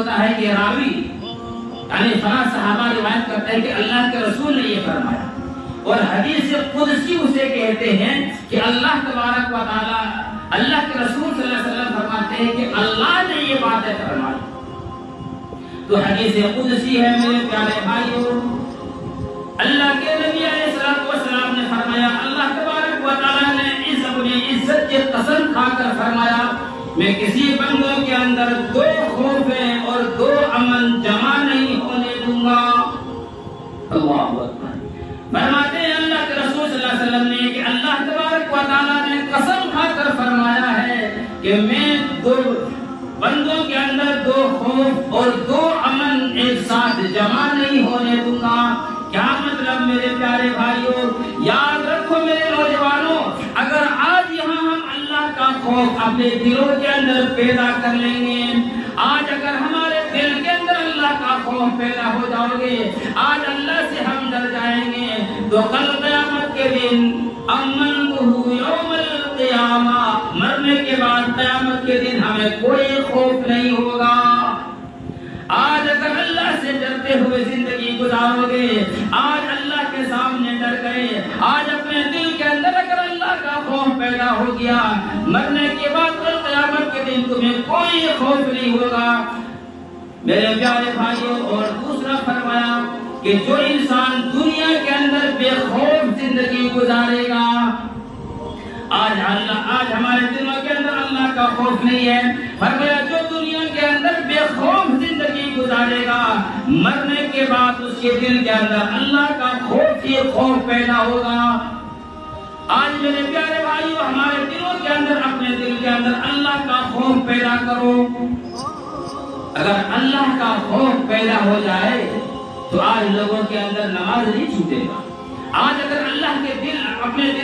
ہوتا ہے کہ راوی یعنی فلاں صحابہ روایت کرتا ہے کہ اللہ کے رسول نے یہ فرمایا، اور حدیث قدسی اسے کہتے ہیں کہ اللہ تبارک و تعالی اللہ کے رسول صلی اللہ علیہ وسلم فرماتے ہیں کہ اللہ نے یہ باتیں فرمائی۔ تو حدیث قدسی ہے میرے پیارے بھائیوں، اللہ کے نبی علیہ السلام نے فرمایا، اللہ تبارک و تعالی نے اس اپنی عزت کی قسم کھا کر فرمایا، میں کسی بندوں کے اندر دو خوفیں اور دو امن جمع نہیں ہونے دوں گا۔ اللہ اکبر۔ فرماتے ہیں اللہ کے رسول صلی اللہ علیہ وسلم نے کہ اللہ تبارک و تعالی نے قسم کھا کر فرمایا ہے کہ میں دو بندوں کے اندر دو خوف اور دو امن ایک ساتھ جمع نہیں ہونے دوں گا۔ کیا مطلب میرے پیارے بھائیوں؟ یاد رکھو میرے نوجوانوں، اگر آج یہاں ہم اللہ کا خوف اپنے دلوں کے اندر پیدا کر لیں گے، آج اگر ہمارے دل کے اندر اللہ کا خوف پیدا ہو جاؤ گے، آج اللہ سے ہم ڈر جائیں گے، تو کل قیامت کے دن امنہ یوم القیامہ، مرنے کے بعد قیامت کے دن ہمیں کوئی خوف نہیں ہوگا۔ آج اگر اللہ سے ڈرتے ہوئے زندگی گزارو گے، آج اللہ کے سامنے ڈر گئے، آج اپنے دل کے اندر اگر اللہ کا خوف پیدا ہو گیا، مرنے کے بعد کل قیامت کے دن تمہیں کوئی خوف نہیں ہوگا۔ میرے پیارے بھائیوں، اور دوسرا فرمایا کہ جو انسان دنیا کے اندر بے خوف زندگی گزارے گا، آج ہمارے دلوں کے اندر اللہ کا خوف نہیں ہے، فرمایا جو دنیا کے اندر بے خوف زندگی گزارے گا، مرنے کے بعد اس کے دل کے اندر اللہ کا خوف ہی خوف پیدا ہوگا۔ آج میرے پیارے بھائیوں، ہمارے دلوں کے اندر اپنے دل کے اندر اللہ کا خوف پیدا کرو۔ اگر اللہ کا خوف پیدا ہو جائے تو آج لوگوں کے اندر نماز نہیں چھوٹے گا۔ آج اگر اللہ کے دل اپنے دل